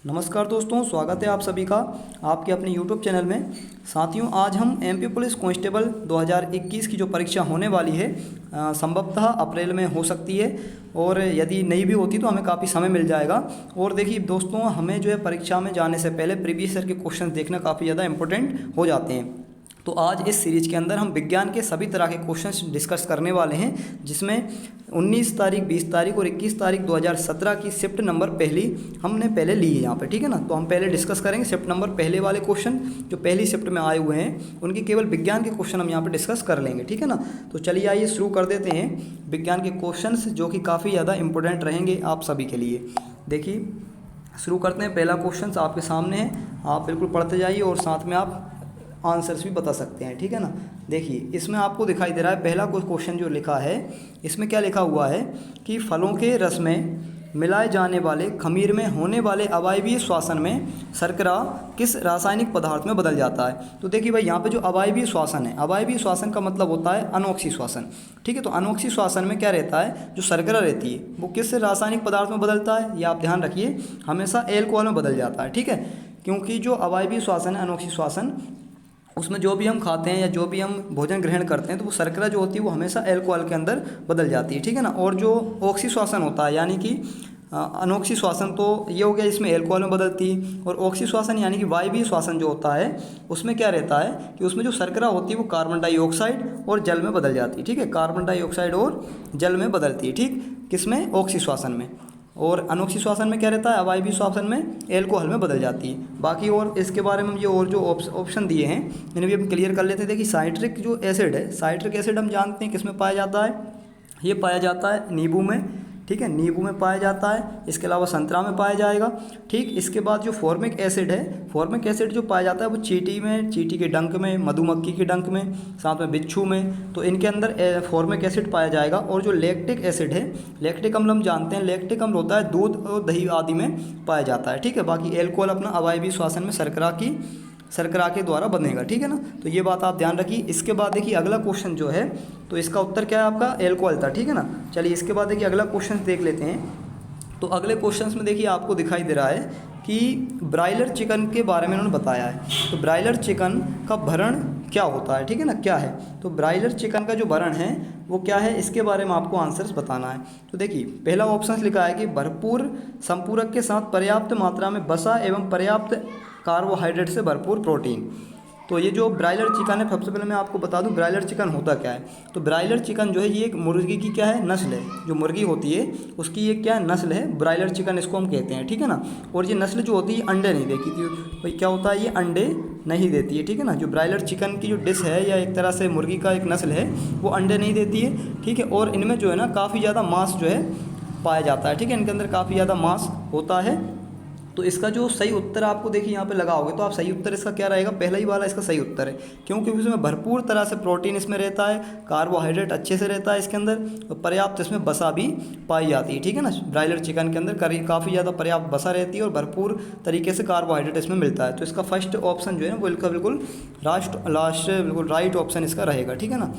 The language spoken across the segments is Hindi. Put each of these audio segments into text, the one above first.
नमस्कार दोस्तों, स्वागत है आप सभी का आपके अपने YouTube चैनल में। साथियों, आज हम MP पुलिस कांस्टेबल 2021 की जो परीक्षा होने वाली है संभवतः अप्रैल में हो सकती है, और यदि नहीं भी होती तो हमें काफ़ी समय मिल जाएगा। और देखिए दोस्तों, हमें जो है परीक्षा में जाने से पहले प्रीवियस ईयर के क्वेश्चन देखना काफ़ी ज़्यादा इंपॉर्टेंट हो जाते हैं। तो आज इस सीरीज़ के अंदर हम विज्ञान के सभी तरह के क्वेश्चंस डिस्कस करने वाले हैं, जिसमें 19 तारीख, 20 तारीख और 21 तारीख 2017 की शिफ्ट नंबर हमने पहले ली है यहाँ पे, ठीक है ना। तो हम पहले डिस्कस करेंगे शिफ्ट नंबर पहले वाले क्वेश्चन जो पहली शिफ्ट में आए हुए हैं, उनकी केवल विज्ञान के क्वेश्चन हम यहाँ पे डिस्कस कर लेंगे, ठीक है ना। तो चलिए आइए शुरू कर देते हैं विज्ञान के क्वेश्चन जो कि काफ़ी ज़्यादा इंपॉर्टेंट रहेंगे आप सभी के लिए। देखिए शुरू करते हैं। पहला क्वेश्चन आपके सामने है, आप बिल्कुल पढ़ते जाइए और साथ में आप आंसर्स भी बता सकते हैं, ठीक है ना। देखिए इसमें आपको दिखाई दे रहा है पहला कोई क्वेश्चन जो लिखा है, इसमें क्या लिखा हुआ है कि फलों के रस में मिलाए जाने वाले खमीर में होने वाले अवायवीय श्वसन में शर्करा किस रासायनिक पदार्थ में बदल जाता है। तो देखिए भाई, यहाँ पे जो अवायवीय श्वसन है, अवायवीय श्वसन का मतलब होता है अनोक्सी श्वसन, ठीक है। तो अनोक्सी श्वसन में क्या रहता है, जो शर्करा रहती है वो किस रासायनिक पदार्थ में बदलता है, ये आप ध्यान रखिए, हमेशा एल्कोहल में बदल जाता है, ठीक है। क्योंकि जो अवायवीय श्वसन है, अनोक्सी श्वसन, उसमें जो भी हम खाते हैं या जो भी हम भोजन ग्रहण करते हैं तो वो शर्करा जो होती है वो हमेशा अल्कोहल के अंदर बदल जाती है, ठीक है ना। और जो ऑक्सी श्वसन होता है यानी कि अनोक्सी श्वसन, तो ये हो गया, इसमें अल्कोहल में बदलती है। और ऑक्सी श्वसन यानी कि वायवीय श्वसन जो होता है, उसमें क्या रहता है कि उसमें जो शर्करा होती है वो कार्बन डाइऑक्साइड और जल में बदल जाती है, ठीक है। कार्बन डाइऑक्साइड और जल में बदलती है, ठीक, किसमें, ऑक्सी श्वसन में। और अनोक्सी श्वसन में क्या रहता है, अवायवीय श्वसन में एल्कोहल में बदल जाती है। बाकी और इसके बारे में ये और जो ऑप्शन दिए हैं इन्हें भी हम क्लियर कर लेते हैं। देखिए साइट्रिक जो एसिड है, साइट्रिक एसिड हम जानते हैं किसमें पाया जाता है, ये पाया जाता है नींबू में, ठीक है, नींबू में पाया जाता है। इसके अलावा संतरा में पाया जाएगा, ठीक। इसके बाद जो फॉर्मिक एसिड है, फॉर्मिक एसिड जो पाया जाता है वो चींटी में, चींटी के डंक में, मधुमक्खी के डंक में, साथ में बिच्छू में, तो इनके अंदर फॉर्मिक एसिड पाया जाएगा। और जो लैक्टिक एसिड है, लैक्टिक अम्ल हम जानते हैं, लैक्टिक अम्ल होता है दूध और दही आदि में पाया जाता है, ठीक है। बाकी एल्कोहल अपना अवायवीय श्वसन में शर्करा के द्वारा बनेगा, ठीक है ना। तो ये बात आप ध्यान रखिए। इसके बाद देखिए अगला क्वेश्चन जो है, तो इसका उत्तर क्या है आपका, एल्कोहल था, ठीक है ना। चलिए इसके बाद देखिए अगला क्वेश्चन देख लेते हैं। तो अगले क्वेश्चन में देखिए आपको दिखाई दे रहा है कि ब्रायलर चिकन के बारे में उन्होंने बताया है। तो ब्रायलर चिकन का भरण क्या होता है, ठीक है ना, क्या है। तो ब्रायलर चिकन का जो भरण है वो क्या है, इसके बारे में आपको आंसर्स बताना है। तो देखिए पहला ऑप्शन लिखा है कि भरपूर संपूरक के साथ पर्याप्त मात्रा में वसा एवं पर्याप्त कार्बोहाइड्रेट से भरपूर प्रोटीन। तो ये जो ब्रायलर चिकन है, सबसे पहले मैं आपको बता दूं ब्रायलर चिकन होता क्या है। तो ब्रायलर चिकन जो है ये एक मुर्गी की क्या है, नस्ल है। जो मुर्गी होती है उसकी ये क्या है, नस्ल है, ब्रायलर चिकन इसको हम कहते हैं, ठीक है ना। और ये नस्ल जो होती है अंडे नहीं देती थी, भाई क्या होता है, ये अंडे नहीं देती है, ठीक है ना। जो ब्रायलर चिकन की जो डिश है या एक तरह से मुर्गी का एक नस्ल है, वो अंडे नहीं देती है, ठीक है। और इनमें जो है ना काफ़ी ज़्यादा मांस जो है पाया जाता है, ठीक है, इनके अंदर काफ़ी ज़्यादा मांस होता है। तो इसका जो सही उत्तर आपको देखिए यहाँ पे लगाओगे तो आप सही उत्तर इसका क्या रहेगा, पहला ही वाला इसका सही उत्तर है, क्योंकि इसमें भरपूर तरह से प्रोटीन इसमें रहता है, कार्बोहाइड्रेट अच्छे से रहता है इसके अंदर, और पर्याप्त इसमें वसा भी पाई जाती है, ठीक है ना। ब्रायलर चिकन के अंदर काफ़ी ज़्यादा पर्याप्त वसा रहती है और भरपूर तरीके से कार्बोहाइड्रेट इसमें मिलता है। तो इसका फर्स्ट ऑप्शन जो है वो इसका बिल्कुल लास्ट बिल्कुल राइट ऑप्शन इसका रहेगा, ठीक है ना।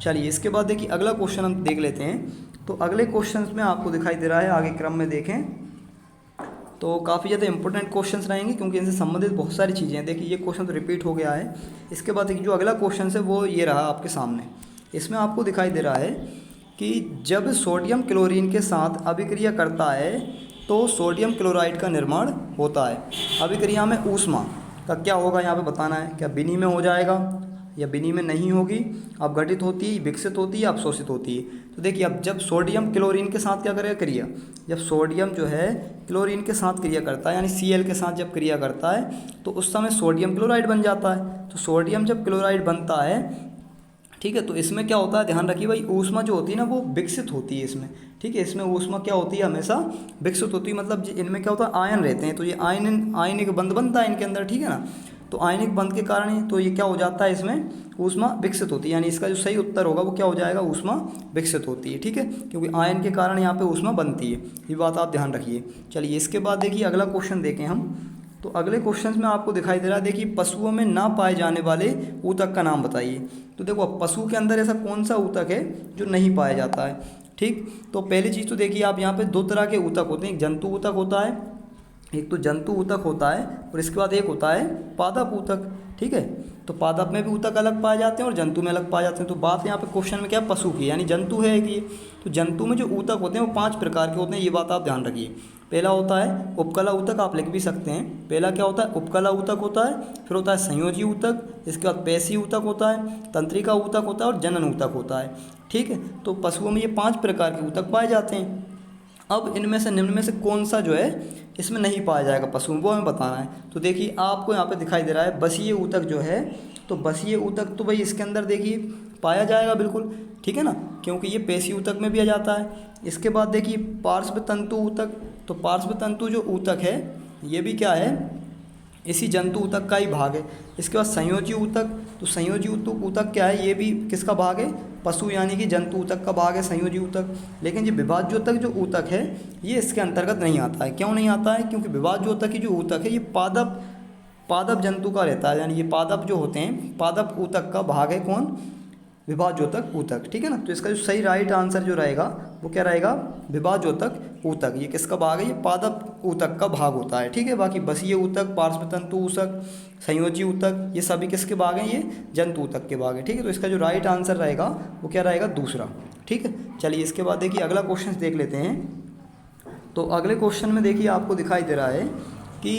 चलिए इसके बाद देखिए अगला क्वेश्चन हम देख लेते हैं। तो अगले क्वेश्चन में आपको दिखाई दे रहा है, आगे क्रम में देखें तो काफ़ी ज़्यादा इंपॉर्टेंट क्वेश्चंस रहेंगे, क्योंकि इनसे संबंधित बहुत सारी चीज़ें हैं। देखिए ये क्वेश्चन तो रिपीट हो गया है। इसके बाद देखिए जो अगला क्वेश्चन है वो ये रहा आपके सामने। इसमें आपको दिखाई दे रहा है कि जब सोडियम क्लोरीन के साथ अभिक्रिया करता है तो सोडियम क्लोराइड का निर्माण होता है। अभिक्रिया में ऊष्मा का क्या होगा यहाँ पर बताना है, क्या विनिमय हो जाएगा या विनिमय नहीं होगी, अपघटित होती है, विकसित होती है, अवशोषित होती है। तो देखिए अब जब सोडियम क्लोरीन के साथ क्या करेगा क्रिया, जब सोडियम जो है क्लोरीन के साथ क्रिया करता है यानी Cl के साथ जब क्रिया करता है तो उस समय सोडियम क्लोराइड बन जाता है। तो सोडियम जब क्लोराइड बनता है, ठीक है, तो इसमें क्या होता है, ध्यान रखिए भाई, ऊष्मा जो होती है ना वो विकसित होती है इसमें, ठीक है। इसमें ऊष्मा क्या होती है, हमेशा विकसित होती है, मतलब इनमें क्या होता है, आयन रहते हैं, तो ये आयनिक बंध बनता है इनके अंदर, ठीक है ना। तो आयनिक बंध के कारण ही तो ये क्या हो जाता है, इसमें ऊष्मा विकसित होती है, यानी इसका जो सही उत्तर होगा वो क्या हो जाएगा, ऊष्मा विकसित होती है, ठीक है, क्योंकि आयन के कारण यहाँ पे ऊष्मा बनती है, ये बात आप ध्यान रखिए। चलिए इसके बाद देखिए अगला क्वेश्चन देखें हम। तो अगले क्वेश्चन में आपको दिखाई दे रहा है, देखिए पशुओं में ना पाए जाने वाले ऊतक का नाम बताइए। तो देखो पशु के अंदर ऐसा कौन सा ऊतक है जो नहीं पाया जाता है, ठीक। तो पहली चीज़ तो देखिए आप यहाँ पे दो तरह के ऊतक होते हैं, एक जंतु ऊतक होता है एक तो जंतु ऊतक होता है और इसके बाद एक होता है पादप ऊतक। ठीक है, तो पादप में भी ऊतक अलग पाए जाते हैं और जंतु में अलग पाए जाते हैं। तो बात यहाँ पे क्वेश्चन में क्या है, पशु की, यानी जंतु है एक ये। तो जंतु में जो ऊतक होते हैं वो 5 प्रकार के होते हैं, ये बात आप ध्यान रखिए। पहला होता है उपकला ऊतक, आप लिख भी सकते हैं। पहला क्या होता है, उपकला ऊतक होता है। फिर होता है संयोजी ऊतक, इसके बाद पेशी ऊतक होता है, तंत्रिका ऊतक होता है और जनन ऊतक होता है। ठीक है, तो पशुओं में ये 5 प्रकार के ऊतक पाए जाते हैं। अब इनमें से निम्न में से कौन सा जो है इसमें नहीं पाया जाएगा पशुओं, वो हमें बताना है। तो देखिए आपको यहाँ पे दिखाई दे रहा है बसीय ऊतक जो है, तो बसीय ऊतक तो भाई इसके अंदर देखिए पाया जाएगा बिल्कुल, ठीक है ना, क्योंकि ये पेशी ऊतक में भी आ जाता है। इसके बाद देखिए पार्श्व तंतु ऊतक, तो पार्श्व तंतु जो ऊतक है ये भी क्या है, इसी जंतु ऊतक का ही भाग है। इसके बाद संयोजी ऊतक, तो संयोजी ऊतक क्या है, ये भी किसका भाग है, पशु यानी कि जंतु ऊतक का भाग है संयोजी ऊतक। लेकिन ये विभाज्योतक जो ऊतक है ये इसके अंतर्गत नहीं आता है। क्यों नहीं आता है, क्योंकि विभाज्योतक की जो ऊतक है ये पादप जंतु का रहता है, यानी ये पादप जो होते हैं पादप ऊतक का भाग है कौन, विभाज्योतक ऊतक। ठीक है ना, तो इसका जो सही राइट आंसर जो रहेगा वो क्या रहेगा, विभाज्योतक ऊतक। ये किसका भाग है, ये पादप ऊतक का भाग होता है। ठीक है, बाकी बसीय ऊतक, पार्श्वतंतु ऊतक, संयोजी ऊतक, ये सभी किसके भाग हैं, ये जंतु ऊतक के भाग है। ठीक है, तो इसका जो राइट आंसर रहेगा वो क्या रहेगा, दूसरा। ठीक है, चलिए इसके बाद देखिए अगला क्वेश्चन देख लेते हैं। तो अगले क्वेश्चन में देखिए आपको दिखाई दे रहा है कि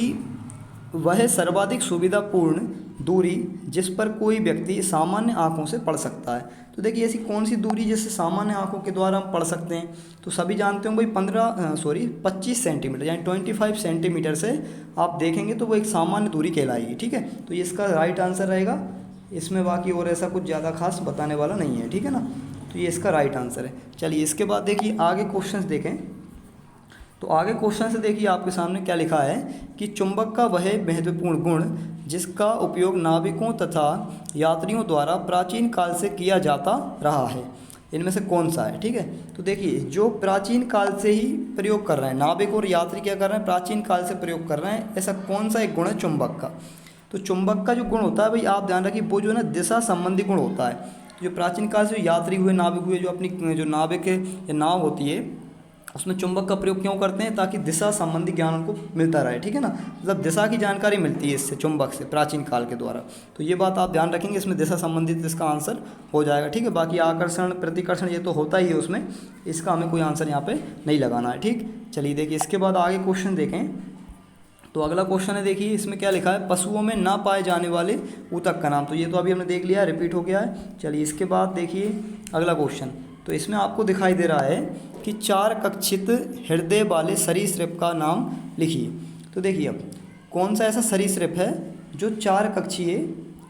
वह सर्वाधिक सुविधापूर्ण दूरी जिस पर कोई व्यक्ति सामान्य आंखों से पढ़ सकता है। तो देखिए ऐसी कौन सी दूरी जिससे सामान्य आंखों के द्वारा हम पढ़ सकते हैं, तो सभी जानते हो भाई 25 सेंटीमीटर यानी 25 सेंटीमीटर से आप देखेंगे तो वो एक सामान्य दूरी कहलाएगी। ठीक है, तो ये इसका राइट आंसर रहेगा। इसमें बाकी और ऐसा कुछ ज़्यादा खास बताने वाला नहीं है। ठीक है ना, तो ये इसका राइट आंसर है। चलिए इसके बाद देखिए आगे क्वेश्चन देखें। तो आगे क्वेश्चन से देखिए आपके सामने क्या लिखा है कि चुंबक का वह महत्वपूर्ण गुण जिसका उपयोग नाविकों तथा यात्रियों द्वारा प्राचीन काल से किया जाता रहा है, इनमें से कौन सा है। ठीक है, तो देखिए जो प्राचीन काल से ही प्रयोग कर रहे हैं, नाविक और यात्री क्या कर रहे हैं, प्राचीन काल से प्रयोग कर रहे हैं, ऐसा कौन सा एक गुण है चुंबक का। तो चुंबक का जो गुण होता है भाई आप ध्यान रखिए, वो जो है ना दिशा संबंधी गुण होता है। जो प्राचीन काल से यात्री हुए, नाविक हुए, जो अपनी जो नाविक या नाव होती है उसमें चुंबक का प्रयोग क्यों करते हैं, ताकि दिशा संबंधी ज्ञान उनको मिलता रहे। ठीक है ना, मतलब दिशा की जानकारी मिलती है इससे, चुंबक से, प्राचीन काल के द्वारा। तो ये बात आप ध्यान रखेंगे, इसमें दिशा संबंधित इसका आंसर हो जाएगा। ठीक है, बाकी आकर्षण प्रतिकर्षण ये तो होता ही है उसमें, इसका हमें कोई आंसर यहाँ पे नहीं लगाना है। ठीक, चलिए देखिए इसके बाद आगे क्वेश्चन देखें। तो अगला क्वेश्चन है, देखिए इसमें क्या लिखा है, पशुओं में ना पाए जाने वाले ऊतक का नाम। तो ये तो अभी हमने देख लिया, रिपीट हो गया है। चलिए इसके बाद देखिए अगला क्वेश्चन। तो इसमें आपको दिखाई दे रहा है कि 4 कक्षित हृदय वाले सरीसृप का नाम लिखिए। तो देखिए अब कौन सा ऐसा सरीसृप है जो 4 कक्षीय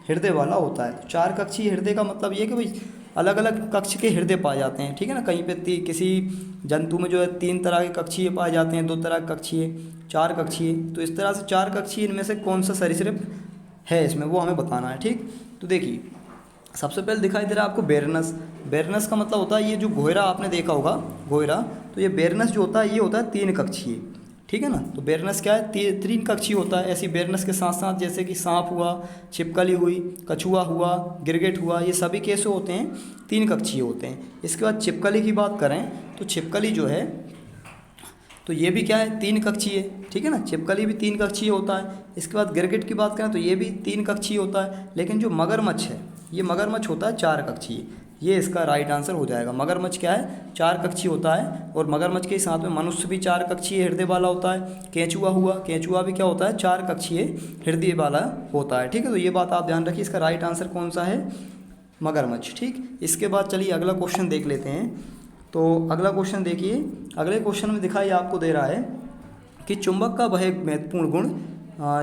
हृदय वाला होता है। तो 4 कक्षीय हृदय का मतलब ये कि भाई अलग अलग कक्ष के हृदय पाए जाते हैं। ठीक है ना, कहीं पे किसी जंतु में जो है 3 तरह के कक्षीय पाए जाते हैं, 2 तरह के कक्षीय, 4 कक्षीय। तो इस तरह से 4 कक्षीय इनमें से कौन सा सरीसृप है इसमें, वो हमें बताना है। ठीक, तो देखिए सबसे पहले दिखाई दे रहा है आपको बेरनस। बेरनस का मतलब होता है ये जो घोयरा आपने देखा होगा, घोयरा, तो ये बेरनस जो होता है ये होता है 3 कक्षीय। ठीक है ना, तो बेरनस क्या है, 3 कक्षीय होता है। ऐसी बेरनस के साथ साथ जैसे कि सांप हुआ, छिपकली हुई, कछुआ हुआ, गिरगिट हुआ, ये सभी कैसे होते हैं, 3 कक्षीय होते हैं। इसके बाद छिपकली की बात करें तो छिपकली जो है तो ये भी क्या है, 3 कक्षीय। ठीक है ना, छिपकली भी 3 कक्षीय होता है। इसके बाद गिरगिट की बात करें तो ये भी 3 कक्षीय होता है। लेकिन जो मगरमच्छ है, ये मगरमच्छ होता है 4 कक्षीय। ये इसका राइट आंसर हो जाएगा। मगरमच्छ क्या है, 4 कक्षीय होता है। और मगरमच्छ के साथ में मनुष्य भी 4 कक्षीय हृदय वाला होता है। केंचुआ हुआ, केंचुआ भी क्या होता है, 4 कक्षीय हृदय वाला होता है। ठीक है, तो ये बात आप ध्यान रखिए, इसका राइट आंसर कौन सा है, मगरमच्छ। ठीक, इसके बाद चलिए अगला क्वेश्चन देख लेते हैं। तो अगला क्वेश्चन देखिए, अगले क्वेश्चन में दिखाई आपको दे रहा है कि चुंबक का वह महत्वपूर्ण गुण,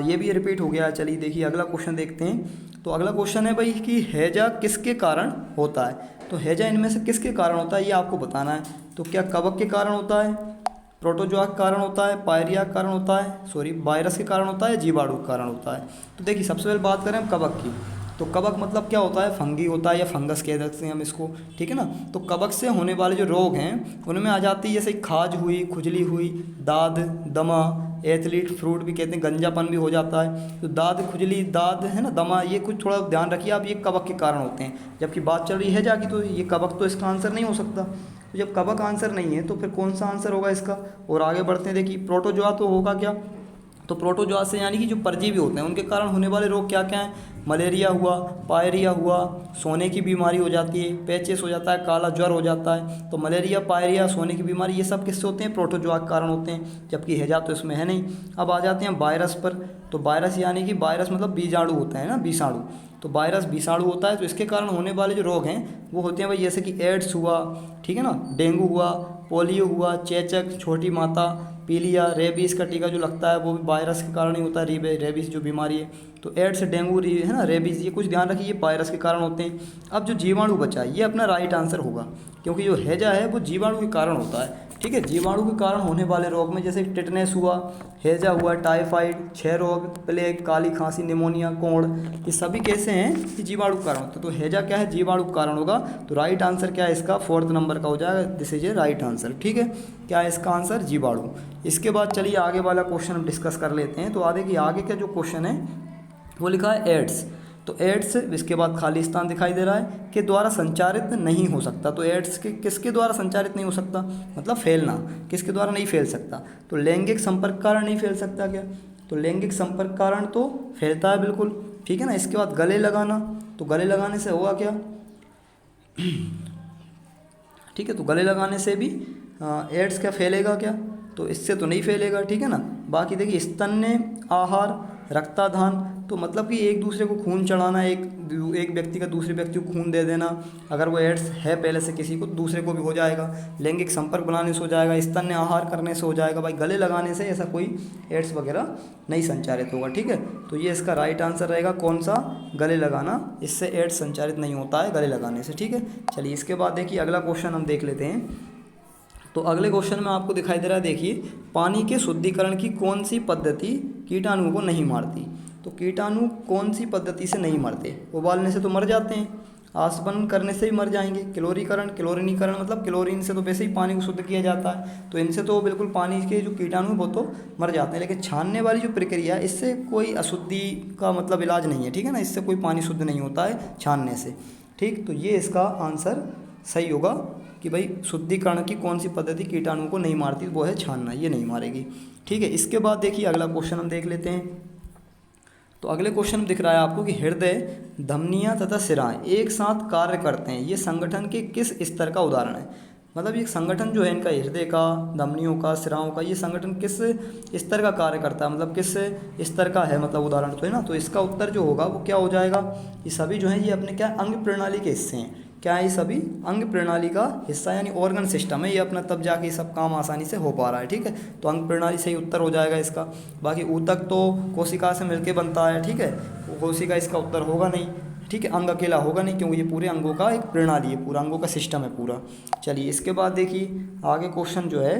ये भी रिपीट हो गया। चलिए देखिए अगला क्वेश्चन देखते हैं। तो अगला क्वेश्चन है भाई कि हैजा किसके कारण होता है। तो हैजा इनमें से किसके कारण होता है ये आपको बताना है। तो क्या कवक के कारण होता है, प्रोटोजोआ के कारण होता है, पायरिया के कारण होता है, वायरस के कारण होता है, जीवाणु के कारण होता है। तो देखिए सबसे पहले बात करें हम कवक की। तो कवक मतलब क्या होता है, फंगी होता है या फंगस कह सकते हैं हम इसको। ठीक है ना, तो कवक से होने वाले जो रोग हैं उनमें आ जाती है जैसे खाज हुई, खुजली हुई, दाद, दमा, एथलीट फ्रूट भी कहते हैं, गंजापन भी हो जाता है। तो दाद, खुजली, दाद है ना, दमा, ये कुछ थोड़ा ध्यान रखिए आप, ये कवक के कारण होते हैं। जबकि बात चल रही है जाके, तो ये कवक तो इसका आंसर नहीं हो सकता। तो जब कवक आंसर नहीं है तो फिर कौन सा आंसर होगा इसका। और आगे बढ़ते हैं, देखिए प्रोटोजोआ तो होगा क्या, तो प्रोटोजोआ से यानी कि जो परजीवी होते हैं उनके कारण होने वाले रोग क्या क्या हैं? मलेरिया हुआ, पायरिया हुआ, सोने की बीमारी हो जाती है, पेचिस हो जाता है, काला ज्वर हो जाता है। तो मलेरिया, पायरिया, सोने की बीमारी ये सब किससे होते हैं? प्रोटोजोआ के कारण होते हैं, जबकि हैजा तो इसमें है नहीं। अब आ जाते हैं वायरस पर। तो वायरस यानी कि वायरस मतलब बीजाणु होता है ना, विषाणु। तो वायरस विषाणु होता है, तो इसके कारण होने वाले जो रोग हैं वो होते हैं भाई, जैसे कि एड्स हुआ, ठीक है ना, डेंगू हुआ, पोलियो हुआ, चेचक, छोटी माता, पीलिया, रेबीज़ का टीका जो लगता है वो भी वायरस के कारण ही होता है, रेबीज़ जो बीमारी है। तो एड्स, डेंगू है ना, रेबीज़, ये कुछ ध्यान रखिए, ये वायरस के कारण होते हैं। अब जो जीवाणु बचा ये अपना राइट आंसर होगा, क्योंकि जो हैजा है वो जीवाणु के कारण होता है, ठीक है। जीवाणु के कारण होने वाले रोग में जैसे टिटनेस हुआ, हैजा हुआ, टाइफाइड, क्षय रोग, प्लेग, काली खांसी, निमोनिया, कोढ़, ये सभी कैसे हैं? ये जीवाणु के कारण होते हैं। तो हैजा क्या है? जीवाणु के कारण होगा। तो राइट आंसर क्या है इसका? 4th नंबर का हो जाएगा, this is a right answer, ठीक है। क्या है इसका आंसर? जीवाणु। इसके बाद चलिए आगे वाला क्वेश्चन हम डिस्कस कर लेते हैं। तो आगे का जो क्वेश्चन है वो लिखा है एड्स। तो एड्स, इसके बाद खाली स्थान दिखाई दे रहा है, के द्वारा संचारित नहीं हो सकता। तो एड्स के किसके द्वारा संचारित नहीं हो सकता? मतलब फैलना, किसके द्वारा नहीं फैल सकता? तो लैंगिक संपर्क कारण नहीं फैल सकता क्या? तो लैंगिक संपर्क कारण तो फैलता है बिल्कुल, ठीक है ना। इसके बाद गले लगाना, तो गले लगाने से होगा क्या? ठीक है, तो गले लगाने से भी एड्स क्या फैलेगा क्या? तो इससे तो नहीं फैलेगा, ठीक है ना। बाकी देखिए, स्तन्य आहार, रक्तादान, तो मतलब कि एक दूसरे को खून चढ़ाना, एक व्यक्ति का दूसरे व्यक्ति को खून दे देना, अगर वो एड्स है पहले से किसी को, दूसरे को भी हो जाएगा। लैंगिक संपर्क बनाने से हो जाएगा, स्तन्य आहार करने से हो जाएगा। भाई गले लगाने से ऐसा कोई एड्स वगैरह नहीं संचारित होगा, ठीक है। तो ये इसका राइट आंसर रहेगा, कौन सा? गले लगाना, इससे एड्स संचारित नहीं होता है गले लगाने से, ठीक है। चलिए इसके बाद देखिए अगला क्वेश्चन हम देख लेते हैं। तो अगले क्वेश्चन में आपको दिखाई दे रहा है, देखिए, पानी के शुद्धिकरण की कौन सी पद्धति कीटाणुओं को नहीं मारती? तो कीटाणु कौन सी पद्धति से नहीं मरते? उबालने से तो मर जाते हैं, आसवन करने से भी मर जाएंगे, क्लोरीकरण मतलब क्लोरीन से तो वैसे ही पानी को शुद्ध किया जाता है, तो इनसे तो बिल्कुल पानी के जो कीटाणु वो तो मर जाते हैं। लेकिन छानने वाली जो प्रक्रिया है इससे कोई अशुद्धि का मतलब इलाज नहीं है, ठीक है ना, इससे कोई पानी शुद्ध नहीं होता है छानने से, ठीक। तो ये इसका आंसर सही होगा कि भाई शुद्धिकरण की कौन सी पद्धति कीटाणुओं को नहीं मारती? वो है छानना, ये नहीं मारेगी, ठीक है। इसके बाद देखिए अगला क्वेश्चन हम देख लेते हैं। तो अगले क्वेश्चन में दिख रहा है आपको कि हृदय, धमनियाँ तथा सिराएं एक साथ कार्य करते हैं, ये संगठन के किस स्तर का उदाहरण है? मतलब ये संगठन जो है इनका, हृदय का, धमनियों का, सिराओं का, ये संगठन किस स्तर का कार्य करता है, मतलब किस स्तर का है, मतलब उदाहरण तो है ना। तो इसका उत्तर जो होगा वो क्या हो जाएगा? ये सभी जो है ये अपने क्या अंग प्रणाली के हिस्से हैं। क्या है? ये सभी अंग प्रणाली का हिस्सा यानी ऑर्गन सिस्टम है ये अपना, तब जाके ये सब काम आसानी से हो पा रहा है, ठीक है। तो अंग प्रणाली सही उत्तर हो जाएगा इसका। बाकी ऊतक तो कोशिका से मिलके बनता है, ठीक है, वो कोशिका इसका उत्तर होगा नहीं, ठीक है। अंग अकेला होगा नहीं, क्योंकि ये पूरे अंगों का एक प्रणाली है, पूरा अंगों का सिस्टम है पूरा। चलिए इसके बाद देखिए आगे क्वेश्चन जो है,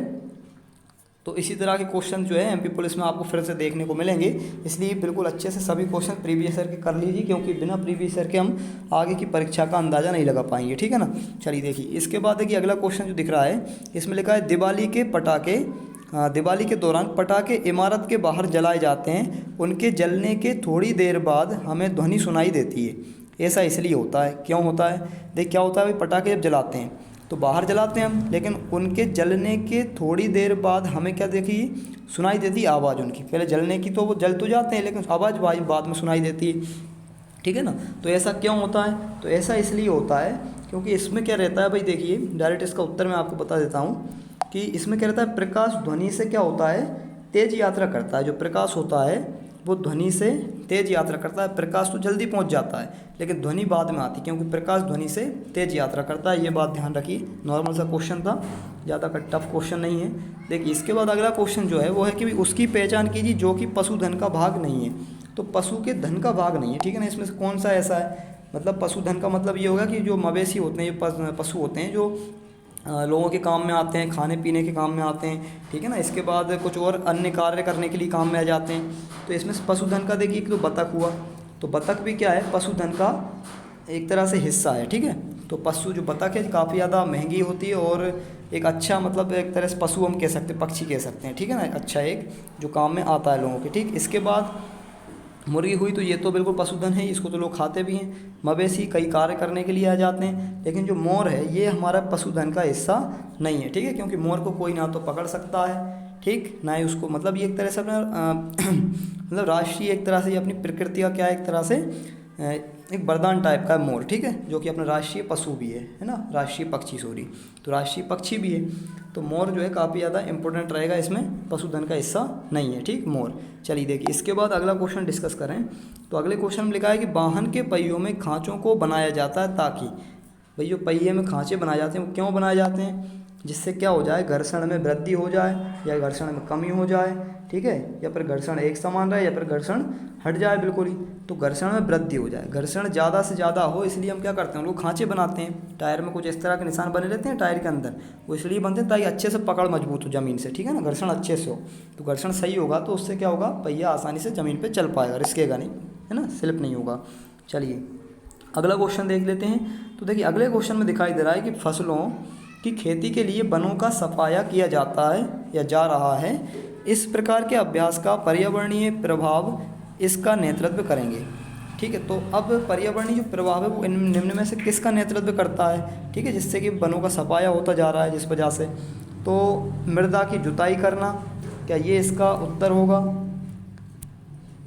तो इसी तरह के क्वेश्चन जो है एमपी पुलिस में आपको फिर से देखने को मिलेंगे, इसलिए बिल्कुल अच्छे से सभी क्वेश्चन प्रीवियस ईयर के कर लीजिए, क्योंकि बिना प्रीवियस ईयर के हम आगे की परीक्षा का अंदाज़ा नहीं लगा पाएंगे, ठीक है ना। चलिए देखिए इसके बाद देखिए अगला क्वेश्चन जो दिख रहा है, इसमें लिखा है दिवाली के दौरान पटाखे इमारत के बाहर जलाए जाते हैं, उनके जलने के थोड़ी देर बाद हमें ध्वनि सुनाई देती है। ऐसा इसलिए होता है, क्यों होता है? देख क्या होता है, पटाखे जब जलाते हैं तो बाहर जलाते हैं हम, लेकिन उनके जलने के थोड़ी देर बाद हमें क्या देखिए सुनाई देती आवाज़ उनकी। पहले जलने की तो वो जल तो जाते हैं, लेकिन आवाज़ बाद में सुनाई देती है, ठीक है ना। तो ऐसा क्यों होता है? तो ऐसा इसलिए होता है क्योंकि इसमें क्या रहता है भाई, देखिए डायरेक्ट इसका उत्तर मैं आपको बता देता हूँ कि इसमें क्या रहता है, प्रकाश ध्वनि से क्या होता है, तेज़ यात्रा करता है। जो प्रकाश होता है वो ध्वनि से तेज़ यात्रा करता है। प्रकाश तो जल्दी पहुंच जाता है, लेकिन ध्वनि बाद में आती है, क्योंकि प्रकाश ध्वनि से तेज़ यात्रा करता है। ये बात ध्यान रखिए, नॉर्मल सा क्वेश्चन था, ज़्यादा टफ क्वेश्चन नहीं है। देखिए इसके बाद अगला क्वेश्चन जो है वो है कि उसकी पहचान कीजिए जो कि पशुधन का भाग नहीं है। तो पशु के धन का भाग नहीं है, ठीक है ना। इसमें से कौन सा ऐसा है? मतलब पशुधन का मतलब ये होगा कि जो मवेशी होते हैं, ये पशु होते हैं जो लोगों के काम में आते हैं, खाने पीने के काम में आते हैं, ठीक है ना। इसके बाद कुछ और अन्य कार्य करने के लिए काम में आ जाते हैं। तो इसमें से पशुधन का देखिए, एक तो बतख हुआ, तो बतख भी क्या है, पशुधन का एक तरह से हिस्सा है, ठीक है। तो पशु जो बतख है काफ़ी ज़्यादा महंगी होती है और एक अच्छा मतलब एक तरह से पशु हम कह सकते हैं, पक्षी कह सकते हैं, ठीक है ना, अच्छा एक जो काम में आता है लोगों के, ठीक। इसके बाद मुर्गी हुई, तो ये तो बिल्कुल पशुधन है, इसको तो लोग खाते भी हैं। मवेशी कई कार्य करने के लिए आ जाते हैं, लेकिन जो मोर है ये हमारा पशुधन का हिस्सा नहीं है, ठीक है, क्योंकि मोर को कोई ना तो पकड़ सकता है, ठीक, ना ही उसको मतलब ये एक तरह से अपना मतलब राष्ट्रीय एक तरह से ये अपनी प्रकृति का क्या है, एक तरह से एक वरदान टाइप का है मोर, ठीक है, जो कि अपना राष्ट्रीय पशु भी है ना, राष्ट्रीय पक्षी सॉरी, तो राष्ट्रीय पक्षी भी है। तो मोर जो है काफ़ी ज़्यादा इंपॉर्टेंट रहेगा, इसमें पशुधन का हिस्सा नहीं है, ठीक, मोर। चलिए देखिए इसके बाद अगला क्वेश्चन डिस्कस करें। तो अगले क्वेश्चन में लिखा है कि वाहन के पहियों में खाँचों को बनाया जाता है ताकि, भाई जो पहिए में खाँचे बनाए जाते हैं वो क्यों बनाए जाते हैं, जिससे क्या हो जाए, घर्षण में वृद्धि हो जाए या घर्षण में कमी हो जाए, ठीक है, या फिर घर्षण एक समान रहे या फिर घर्षण हट जाए बिल्कुल ही। तो घर्षण में वृद्धि हो जाए, घर्षण ज़्यादा से ज़्यादा हो, इसलिए हम क्या करते हैं, लोग खाँचे बनाते हैं। टायर में कुछ इस तरह के निशान बने रहते हैं टायर के अंदर, वो इसलिए बनते हैं ताकि अच्छे से पकड़ मजबूत हो ज़मीन से, ठीक है ना, घर्षण अच्छे से हो। तो घर्षण सही होगा तो उससे क्या होगा, पहिया आसानी से ज़मीन पर चल पाएगा, रिस्केगा नहीं, है ना, स्लिप नहीं होगा। चलिए अगला क्वेश्चन देख लेते हैं। तो देखिए अगले क्वेश्चन में दिखाई दे रहा है कि फसलों की खेती के लिए वनों का सफाया किया जाता है या जा रहा है, इस प्रकार के अभ्यास का पर्यावरणीय प्रभाव इसका नेतृत्व करेंगे, ठीक है। तो अब पर्यावरणीय जो प्रभाव है वो निम्न में से किसका नेतृत्व करता है, ठीक है, जिससे कि वनों का सफाया होता जा रहा है जिस वजह से। तो मृदा की जुताई करना, क्या ये इसका उत्तर होगा,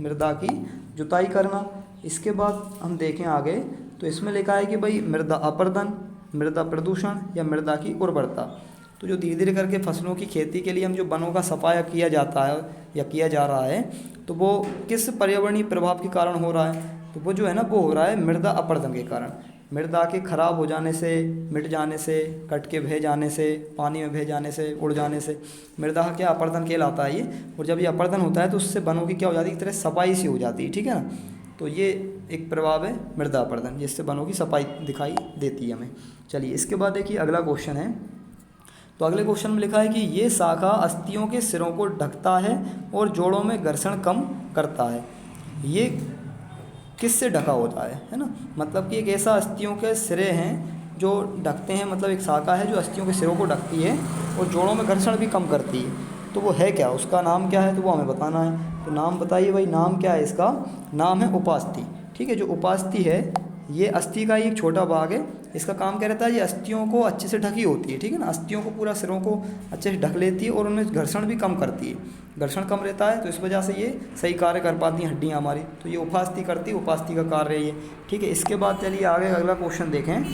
मृदा की जुताई करना। इसके बाद हम देखें आगे, तो इसमें लिखा है कि भाई मृदा अपरदन, मृदा प्रदूषण या मृदा की उर्वरता। तो जो धीरे धीरे करके फसलों की खेती के लिए हम जो वनों का सफाया किया जाता है या किया जा रहा है, तो वो किस पर्यावरणीय प्रभाव के कारण हो रहा है, तो वो जो है ना वो हो रहा है मृदा अपरदन के कारण। मृदा के खराब हो जाने से, मिट जाने से, कट के बह जाने से, पानी में बह जाने से, उड़ जाने से मृदा का क्या अपरदन कहलाता है ये। और जब ये अपरदन होता है तो उससे वनों की क्या हो जाती है, एक तरह सफाई सी हो जाती है, ठीक है ना। तो ये एक प्रभाव है मृदा अपरदन, जिससे वनों की सफाई दिखाई देती है हमें। चलिए इसके बाद देखिए अगला क्वेश्चन है। तो अगले क्वेश्चन में लिखा है कि ये शाखा अस्थियों के सिरों को ढकता है और जोड़ों में घर्षण कम करता है। ये किससे ढका होता है ना, मतलब कि एक ऐसा अस्थियों के सिरे हैं जो ढकते हैं, मतलब एक शाखा है जो अस्थियों के सिरों को ढकती है और जोड़ों में घर्षण भी कम करती है। तो वो है क्या, उसका नाम क्या है, तो वो हमें बताना है। तो नाम बताइए भाई, नाम क्या है इसका, नाम है उपास्थि, ठीक है। जो उपास्थि है ये अस्थि का ही एक छोटा भाग है। इसका काम क्या रहता है, ये अस्थियों को अच्छे से ढकी होती है, ठीक है ना, अस्थियों को पूरा सिरों को अच्छे से ढक लेती है और उनमें घर्षण भी कम करती है, घर्षण कम रहता है, तो इस वजह से ये सही कार्य कर पाती हैं हड्डियाँ हमारी। तो ये उपास्थि करती है, उपास्थि का कार्य है ये, ठीक है। इसके बाद चलिए आगे अगला क्वेश्चन देखें।